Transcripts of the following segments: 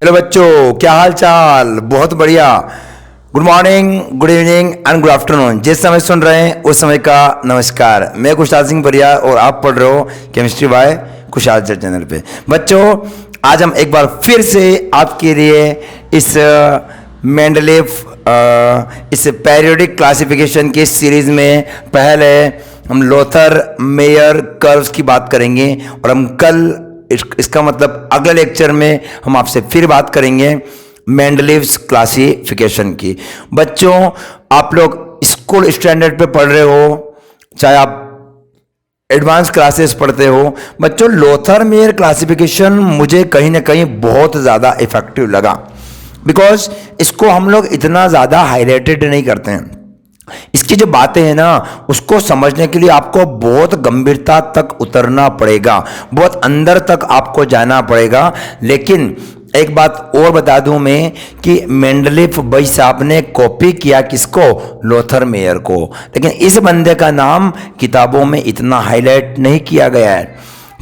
Hello बच्चों, क्या हाल चाल। बहुत बढ़िया। Good morning, good evening and good afternoon. जिस समय सुन रहे हैं उस समय का नमस्कार। मैं कुशाल सिंह परिया और आप पढ़ रहे हो chemistry by Kushal sir channel पे। बच्चों, आज हम एक बार फिर से आपके लिए इस मेंडलीव इस पीरियोडिक क्लासिफिकेशन की सीरीज में पहले हम लोथर मेयर कर्व्स की बात करेंगे और हम कल इसका मतलब अगले लेक्चर में हम आपसे फिर बात करेंगे मेंडलीव्स क्लासिफिकेशन की। बच्चों, आप लोग स्कूल स्टैंडर्ड पे पढ़ रहे हो, चाहे आप एडवांस क्लासेस पढ़ते हो, बच्चों लोथर मेयर क्लासिफिकेशन मुझे कहीं ना कहीं बहुत ज़्यादा इफेक्टिव लगा, बिकॉज इसको हम लोग इतना ज़्यादा हाईलाइटेड नहीं करते हैं। इसकी जो बातें हैं ना, उसको समझने के लिए आपको बहुत गंभीरता तक उतरना पड़ेगा, बहुत अंदर तक आपको जाना पड़ेगा। लेकिन एक बात और बता दूं मैं कि मेंडलीव भाई साहब ने कॉपी किया किसको? लोथर मेयर को। लेकिन इस बंदे का नाम किताबों में इतना हाईलाइट नहीं किया गया है,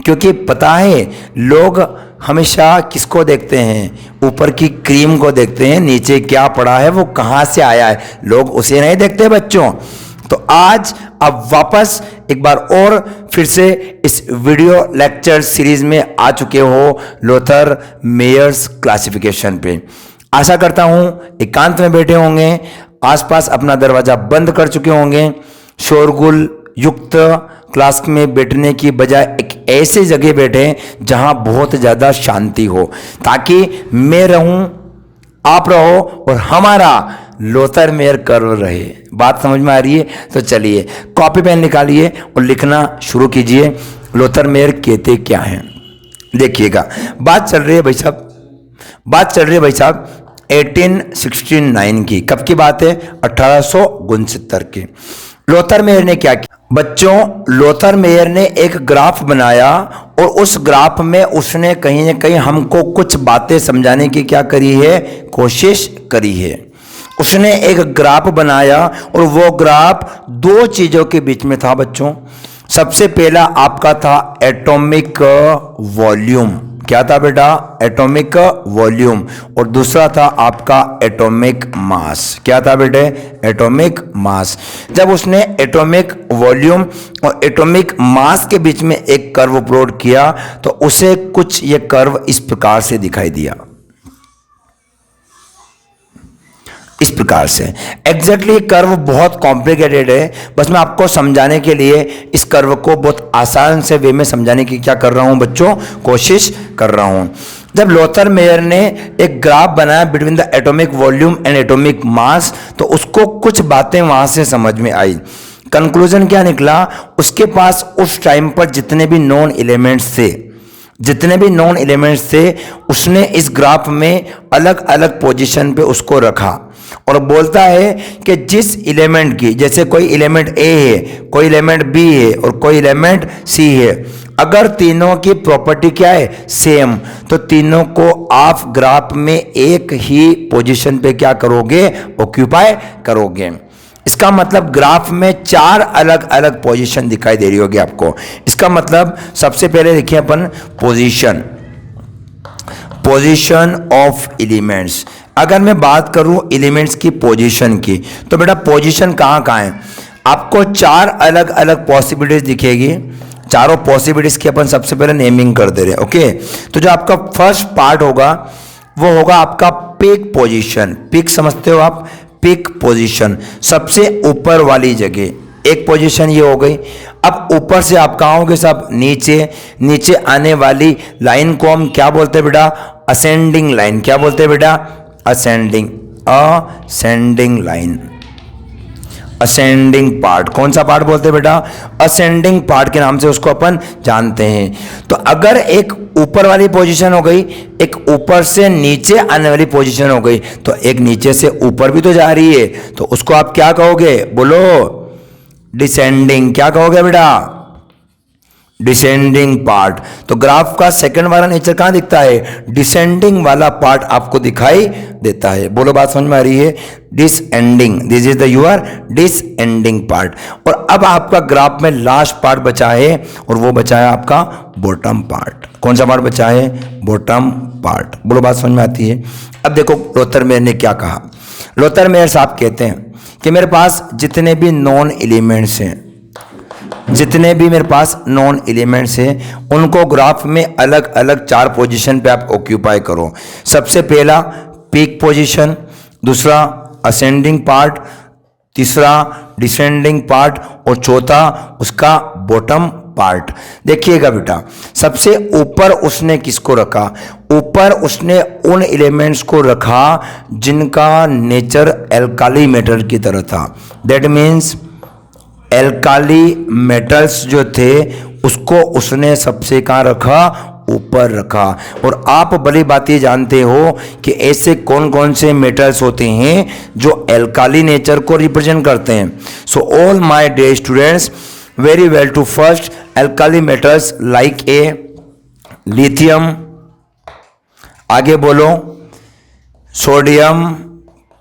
क्योंकि पता है लोग हमेशा किसको देखते हैं? ऊपर की क्रीम को देखते हैं, नीचे क्या पड़ा है, वो कहाँ से आया है, लोग उसे नहीं देखते बच्चों। तो आज अब वापस एक बार और फिर से इस वीडियो लेक्चर सीरीज में आ चुके हो लोथर मेयर्स क्लासिफिकेशन पे। आशा करता हूं एकांत में बैठे होंगे, आसपास अपना दरवाजा बंद कर चुके होंगे, शोरगुल युक्त क्लास में बैठने की बजाय एक ऐसे जगह बैठे जहां बहुत ज़्यादा शांति हो, ताकि मैं रहूं, आप रहो और हमारा लोथर मेयर कर्व रहे। बात समझ में आ रही है? तो चलिए कॉपी पेन निकालिए और लिखना शुरू कीजिए। लोथर मेयर कहते क्या हैं, देखिएगा। बात चल रही है भाई साहब 1869 की। कब की बात है? 1869 की। लोथर मेयर ने क्या किया बच्चों? लोथर मेयर ने एक ग्राफ बनाया और उस ग्राफ में उसने कहीं ना कहीं हमको कुछ बातें समझाने की क्या करी है? कोशिश करी है। उसने एक ग्राफ बनाया और वो ग्राफ दो चीजों के बीच में था बच्चों। सबसे पहला आपका था एटॉमिक वॉल्यूम। क्या था बेटा? Atomic volume. और दूसरा था आपका एटॉमिक मास। क्या था बेटे? Atomic mass. जब उसने एटॉमिक वॉल्यूम और एटॉमिक मास के बीच में एक कर्व प्लॉट किया तो उसे कुछ ये कर्व इस प्रकार से दिखाई दिया, इस प्रकार से। एग्जैक्टली कर्व बहुत कॉम्प्लिकेटेड है, बस मैं आपको समझाने के लिए इस कर्व को बहुत आसान से वे में समझाने की क्या कर रहा हूं बच्चों? कोशिश कर रहा हूं। जब लोथर मेयर ने एक ग्राफ बनाया between the atomic volume and atomic mass, तो उसको कुछ बातें वहां से समझ में आई। कंक्लूजन क्या निकला? उसके पास उस टाइम पर जितने भी नॉन एलिमेंट्स थे उसने इस ग्राफ में अलग अलग पोजीशन पे उसको रखा और बोलता है कि जिस एलिमेंट की, जैसे कोई एलिमेंट ए है, कोई एलिमेंट बी है और कोई एलिमेंट सी है, अगर तीनों की प्रॉपर्टी क्या है? सेम, तो तीनों को आप ग्राफ में एक ही पोजीशन पे क्या करोगे? ऑक्यूपाई करोगे। इसका मतलब ग्राफ में चार अलग अलग पोजीशन दिखाई दे रही होगी आपको। इसका मतलब सबसे पहले देखिए अपन पोजीशन ऑफ एलिमेंट्स। अगर मैं बात करूं एलिमेंट्स की पोजीशन की, तो बेटा पोजीशन कहां कहां है? आपको चार अलग अलग पॉसिबिलिटीज दिखेगी। चारों पॉसिबिलिटीज की अपन सबसे पहले नेमिंग कर दे रहे हैं। ओके, तो जो आपका फर्स्ट पार्ट होगा वो होगा आपका पीक पोजीशन। पीक समझते हो आप? पीक पोजीशन, सबसे ऊपर वाली जगह। एक पोजीशन ये हो गई। अब ऊपर से आप कहाँ होगे सब? नीचे आने वाली लाइन को हम क्या बोलते हैं बेटा? Ascending line. क्या बोलते हैं बेटा? Ascending line. Ascending part. कौन सा पार्ट बोलते हैं बेटा? असेंडिंग पार्ट के नाम से उसको अपन जानते हैं। तो अगर एक ऊपर वाली पोजीशन हो गई, एक ऊपर से नीचे आने वाली पोजीशन हो गई, तो एक नीचे से ऊपर भी तो जा रही है, तो उसको आप क्या कहोगे? बोलो, डिसेंडिंग। क्या कहोगे बेटा? Descending part. तो ग्राफ का सेकंड वाला नेचर कहां दिखता है? डिसेंडिंग वाला पार्ट आपको दिखाई देता है। बोलो बात समझ में आ रही है? Descending, this is the your descending part. और अब आपका ग्राफ में लास्ट पार्ट बचा है और वो बचा है आपका बॉटम पार्ट। कौन सा पार्ट बचा है? Bottom part. बोलो बात समझ में आती है? अब देखो लोथर मेयर ने क्या कहा। लोथर मेयर साहब कहते हैं कि मेरे पास जितने भी नॉन एलिमेंट्स हैं, जितने भी मेरे पास नॉन एलिमेंट्स हैं, उनको ग्राफ में अलग अलग 4 पोजीशन पे आप ऑक्यूपाई करो। सबसे पहला पीक पोजीशन, दूसरा असेंडिंग पार्ट, तीसरा डिसेंडिंग पार्ट और चौथा उसका बॉटम पार्ट। देखिएगा बेटा, सबसे ऊपर उसने किसको रखा? ऊपर उसने उन एलिमेंट्स को रखा जिनका नेचर एल्काली मेटल की तरह था। दैट मीन्स एल्काली मेटल्स जो थे उसको उसने सबसे कहाँ रखा? ऊपर रखा। और आप भली बात ये जानते हो कि ऐसे कौन कौन से मेटल्स होते हैं जो एल्काली नेचर को रिप्रेजेंट करते हैं। So all my dear students, very well to first alkali metals like a lithium, आगे बोलो sodium,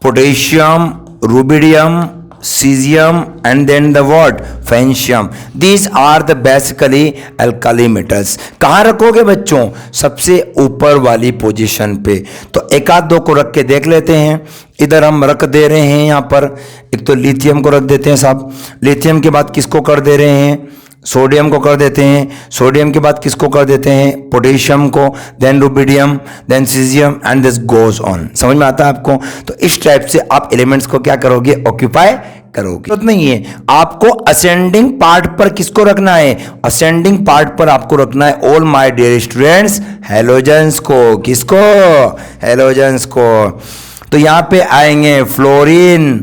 potassium, rubidium, cesium and then the what? Francium. These are the basically alkali metals. कहाँ रखोगे बच्चों? सबसे ऊपर वाली पोजीशन पे। तो एक आध दो को रख के देख लेते हैं। इधर हम रख दे रहे हैं यहाँ पर, एक तो लिथियम को रख देते हैं साहब। लिथियम के बाद किसको कर दे रहे हैं? सोडियम को कर देते हैं। सोडियम के बाद किसको कर देते हैं? पोटेशियम को, then rubidium, then caesium and this goes on. समझ में आता है आपको? तो इस टाइप से आप एलिमेंट्स को क्या करोगे? ऑक्यूपाई करोगे। तो नहीं है, आपको असेंडिंग पार्ट पर किसको रखना है? असेंडिंग पार्ट पर आपको रखना है all my dear students halogens को। किसको? हैलोजेंस को। तो यहां पे आएंगे फ्लोरीन,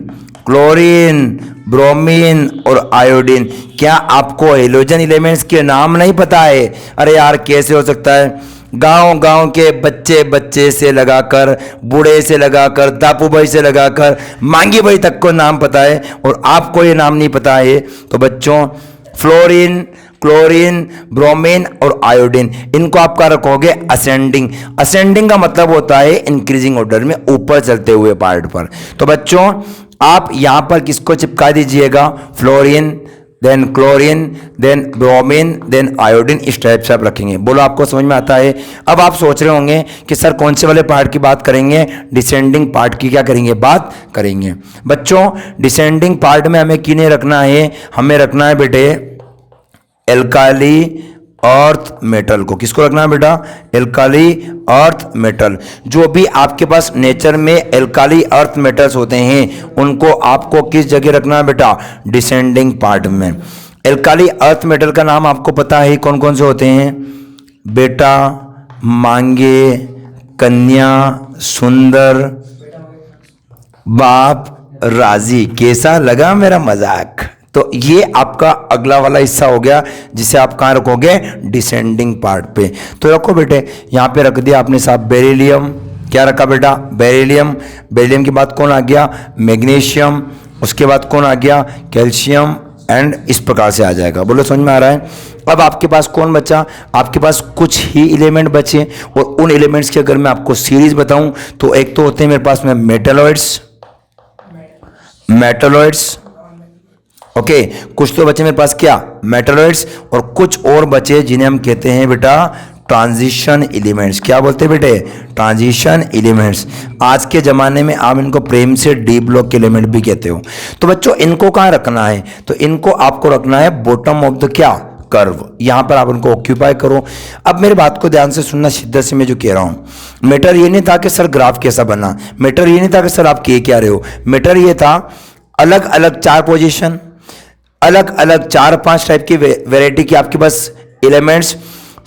क्लोरीन, ब्रोमीन और आयोडीन। क्या आपको हेलोजन एलिमेंट्स के नाम नहीं पता है? अरे यार कैसे हो सकता है? गांव गांव के बच्चे बच्चे से लगाकर, बूढ़े से लगाकर, दापू भाई से लगाकर मांगी भाई तक को नाम पता है और आपको ये नाम नहीं पता है। तो बच्चों फ्लोरीन, क्लोरीन, ब्रोमीन और आयोडीन, इनको आपका रखोगे असेंडिंग। असेंडिंग का मतलब होता है इंक्रीजिंग ऑर्डर में, ऊपर चलते हुए पार्ट पर। तो बच्चों आप यहां पर किसको चिपका दीजिएगा? Fluorine, then chlorine, then bromine, then iodine. इस टाइप से आप रखेंगे। बोलो आपको समझ में आता है? अब आप सोच रहे होंगे कि सर कौन से वाले पार्ट की बात करेंगे? डिसेंडिंग पार्ट की क्या करेंगे? बात करेंगे। बच्चों डिसेंडिंग पार्ट में हमें किन्हें रखना है? हमें रखना है बेटे एल्काली अर्थ मेटल को। किसको रखना है बेटा? Alkali earth metal. जो भी आपके पास नेचर में एल्काली अर्थ मेटल्स होते हैं उनको आपको किस जगह रखना है बेटा? डिसेंडिंग पार्ट में। एल्काली अर्थ मेटल का नाम आपको पता है कौन कौन से होते हैं बेटा? मांगे, कन्या, सुंदर, बाप, राजी। कैसा लगा मेरा मजाक? तो ये आपका अगला वाला हिस्सा हो गया जिसे आप कहाँ रखोगे? डिसेंडिंग पार्ट पे। तो रखो बेटे, यहाँ पे रख दिया आपने साहब बेरिलियम। क्या रखा बेटा? बेरिलियम। बेरिलियम के बाद कौन आ गया? मैग्नीशियम। उसके बाद कौन आ गया? कैल्शियम। एंड इस प्रकार से आ जाएगा। बोलो समझ में आ रहा है? अब आपके पास कौन बचा? आपके पास कुछ ही एलिमेंट बचे और उन एलिमेंट्स की अगर मैं आपको सीरीज बताऊं तो एक तो होते हैं मेरे पास में मेटलॉइड्स, मेटलॉइड्स, ओके कुछ तो बचे मेरे पास क्या? मेटलॉइड्स। और कुछ और बचे जिन्हें हम कहते हैं बेटा ट्रांजिशन एलिमेंट्स। क्या बोलते हैं बेटे? Transition elements. आज के ज़माने में आप इनको प्रेम से डी ब्लॉक एलिमेंट भी कहते हो। तो बच्चों इनको कहाँ रखना है? तो इनको आपको रखना है बॉटम ऑफ द क्या? कर्व। यहां पर आप उनको ऑक्यूपाई करो। अब मेरी बात को ध्यान से सुनना, शिद्दत से मैं जो कह रहा हूं। मैटर ये नहीं था कि सर ग्राफ कैसा बना, मैटर ये नहीं था कि सर आप कह क्या रहे हो। मैटर ये था अलग अलग 4 पोजीशन, अलग अलग 4-5 टाइप की वैरायटी की आपके पास एलिमेंट्स,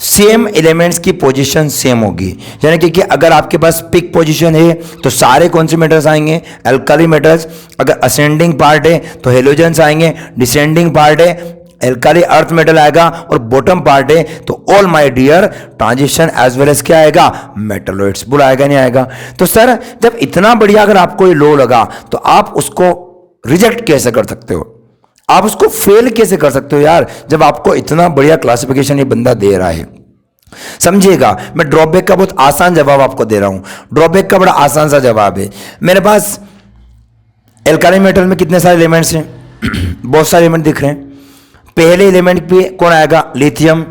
सेम एलिमेंट्स की पोजीशन सेम होगी। यानी कि अगर आपके पास पिक पोजीशन है तो सारे कौन से मेटल्स आएंगे? Alkali metals. अगर असेंडिंग पार्ट है तो हेलोजेंस आएंगे। डिसेंडिंग पार्ट है एल्काली अर्थ मेटल आएगा और बॉटम पार्ट है तो all my dear transition as well as क्या आएगा? मेटलॉइड्स। बुलाएगा नहीं आएगा? तो सर जब इतना बढ़िया अगर आपको ये लो लगा तो आप उसको रिजेक्ट कैसे कर सकते हो? आप उसको फेल कैसे कर सकते हो यार, जब आपको इतना बढ़िया क्लासिफिकेशन ये बंदा दे रहा है। समझिएगा, मैं ड्रॉबैक का बहुत आसान जवाब आपको दे रहा हूं। ड्रॉबैक का बड़ा आसान सा जवाब है। मेरे पास एल्काइल मेटल में कितने सारे एलिमेंट्स हैं? बहुत सारे एलिमेंट दिख रहे हैं। पहले एलिमेंट पे कौन आएगा? लिथियम।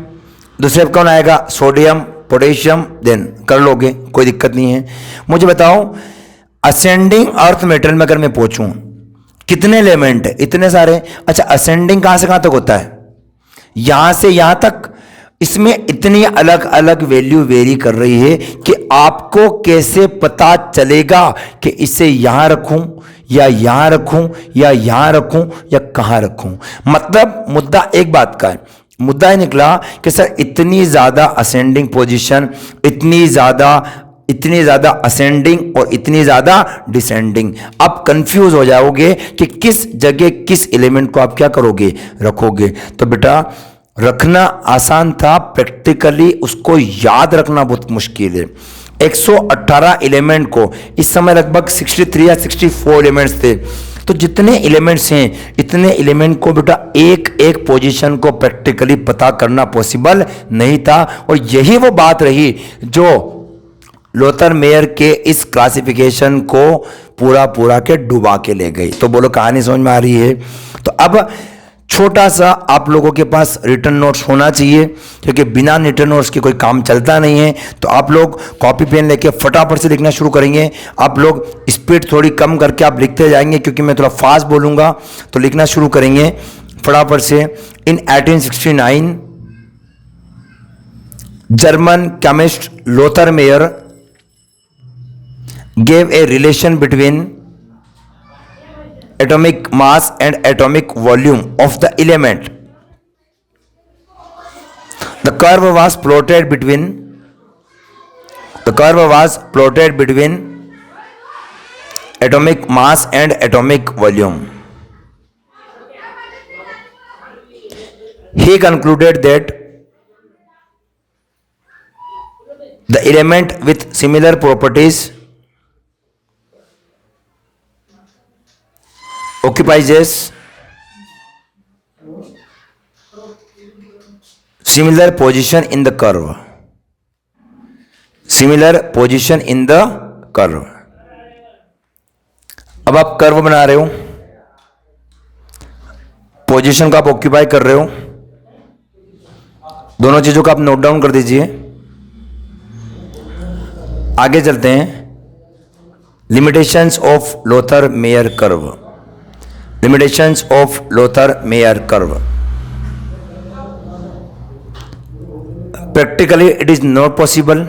दूसरे पे कौन आएगा? Sodium, potassium. देन कर लोगे, कोई दिक्कत नहीं है। मुझे बताओ, असेंडिंग अर्थ मेटल में अगर मैं पूछूं कितने एलिमेंट है? इतने सारे। अच्छा, असेंडिंग कहां से कहां तक होता है? यहां से यहां तक। इसमें इतनी अलग अलग वैल्यू वेरी कर रही है कि आपको कैसे पता चलेगा कि इसे यहां रखूं या यहां रखूं या यहां रखूं या कहां रखूं। मतलब मुद्दा एक बात का है, मुद्दा ये निकला कि सर इतनी ज्यादा असेंडिंग पोजीशन, इतनी ज्यादा असेंडिंग और इतनी ज्यादा डिसेंडिंग। आप कंफ्यूज हो जाओगे कि किस जगह किस एलिमेंट को आप क्या करोगे? रखोगे। तो बेटा रखना आसान था, प्रैक्टिकली उसको याद रखना बहुत मुश्किल है। 118 एलिमेंट को इस समय लगभग 63 या 64 एलिमेंट्स थे। तो जितने एलिमेंट्स हैं, इतने एलिमेंट को बेटा एक एक पोजीशन को प्रैक्टिकली पता करना पॉसिबल नहीं था। और यही वो बात रही जो लोथर मेयर के इस क्लासिफिकेशन को पूरा के डुबा के ले गई। तो बोलो कहानी समझ में आ रही है? तो अब छोटा सा आप लोगों के पास रिटर्न नोट्स होना चाहिए, क्योंकि बिना रिटर्न नोट्स के कोई काम चलता नहीं है। तो आप लोग कॉपी पेन लेके फटाफट से लिखना शुरू करेंगे। आप लोग स्पीड थोड़ी कम करके आप लिखते जाएंगे, क्योंकि मैं थोड़ा फास्ट बोलूंगा। तो लिखना शुरू करेंगे फटाफट से। इन 1869 German chemist Lothar Meyer gave a relation between atomic mass and atomic volume of the element. The curve was plotted between atomic mass and atomic volume. He concluded that the element with similar properties occupies a similar position in the curve. अब आप curve बना रहे हो, position को आप occupy कर रहे हो, दोनों चीजों को आप नोट डाउन कर दीजिए। आगे चलते हैं। Limitations of Lothar Meyer curve. Limitations of Lothar-Meyer curve. Practically, it is not possible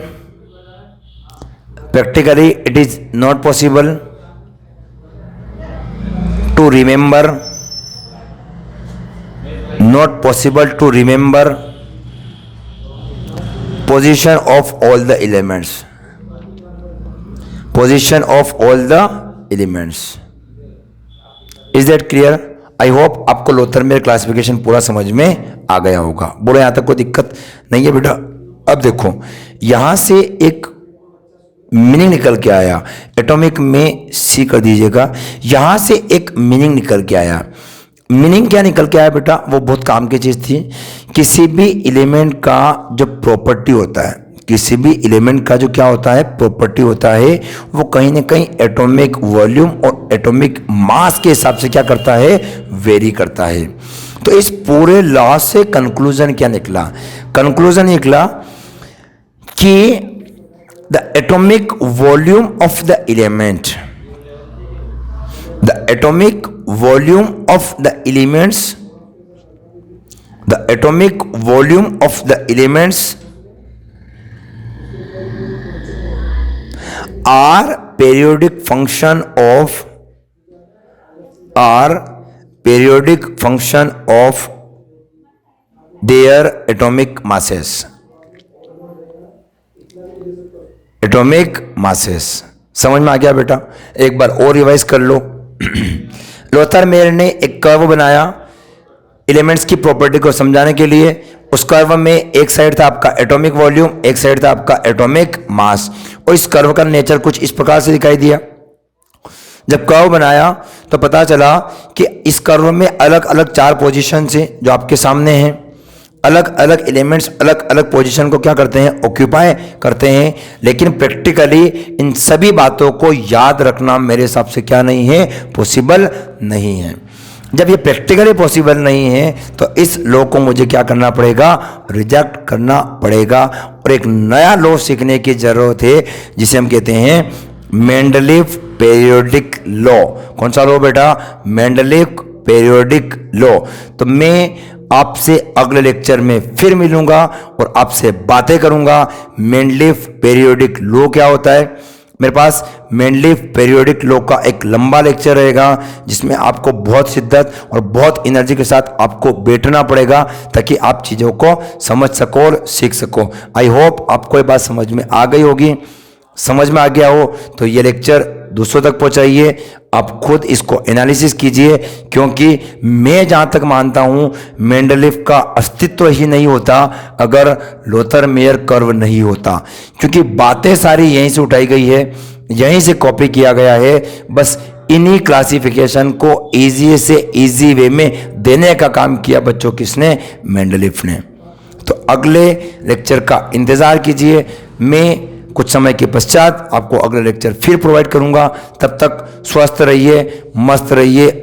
to remember position of all the elements. Is that clear? I hope आपको लोथर मेयर क्लासिफिकेशन पूरा समझ में आ गया होगा। बोलो यहां तक कोई दिक्कत नहीं है बेटा? अब देखो, यहां से एक मीनिंग निकल के आया। एटॉमिक में सी कर दीजिएगा। यहां से एक मीनिंग निकल के आया। मीनिंग क्या निकल के आया बेटा? वो बहुत काम की चीज थी। किसी भी एलिमेंट का जो प्रॉपर्टी होता है, किसी भी एलिमेंट का जो क्या होता है, प्रॉपर्टी होता है, वो कहीं ना कहीं एटॉमिक वॉल्यूम और एटॉमिक मास के हिसाब से क्या करता है? वेरी करता है। तो इस पूरे लॉ से कंक्लूजन क्या निकला? कंक्लूजन निकला कि the atomic volume of the element, the atomic volume of the elements, the atomic volume of the elements are periodic function of their atomic masses. समझ में आ गया बेटा? एक बार और रिवाइज कर लो। लोथर मेयर ने एक कर्व बनाया एलिमेंट्स की प्रॉपर्टी को समझाने के लिए। उस कर्व में एक साइड था आपका एटॉमिक वॉल्यूम, एक साइड था आपका एटॉमिक मास, और इस कर्व का नेचर कुछ इस प्रकार से दिखाई दिया। जब कर्व बनाया तो पता चला कि इस कर्व में अलग अलग 4 पोजीशन हैं जो आपके सामने हैं। अलग अलग एलिमेंट्स अलग अलग पोजीशन को क्या करते हैं, ऑक्यूपाई करते हैं। लेकिन प्रैक्टिकली इन सभी बातों को याद रखना मेरे हिसाब से क्या नहीं है, पॉसिबल नहीं है। जब ये प्रैक्टिकली पॉसिबल नहीं है तो इस लॉ को मुझे क्या करना पड़ेगा, रिजेक्ट करना पड़ेगा और एक नया लॉ सीखने की जरूरत है जिसे हम कहते हैं मेंडलीव पीरियोडिक लॉ। कौन सा लॉ बेटा, मेंडलीव पीरियोडिक लॉ। तो मैं आपसे अगले लेक्चर में फिर मिलूंगा और आपसे बातें करूंगा मेंडलीव पीरियोडिक लॉ क्या होता है। मेरे पास मेंडलीव पीरियोडिक लॉ का एक लंबा लेक्चर रहेगा जिसमें आपको बहुत शिद्दत और बहुत एनर्जी के साथ आपको बैठना पड़ेगा ताकि आप चीज़ों को समझ सको और सीख सको। आई होप आपको ये बात समझ में आ गई होगी। समझ में आ गया हो तो ये लेक्चर दूसरों तक पहुंचाइए, आप खुद इसको एनालिसिस कीजिए, क्योंकि मैं जहाँ तक मानता हूँ मेंडलीव का अस्तित्व ही नहीं होता अगर लोथर मेयर कर्व नहीं होता, क्योंकि बातें सारी यहीं से उठाई गई है, यहीं से कॉपी किया गया है। बस इन्हीं क्लासिफिकेशन को ईजी से ईजी वे में देने का काम किया बच्चों किसने, मेंडलीव ने। तो अगले लेक्चर का इंतज़ार कीजिए, मैं कुछ समय के पश्चात आपको अगला लेक्चर फिर प्रोवाइड करूंगा। तब तक स्वस्थ रहिए, मस्त रहिए।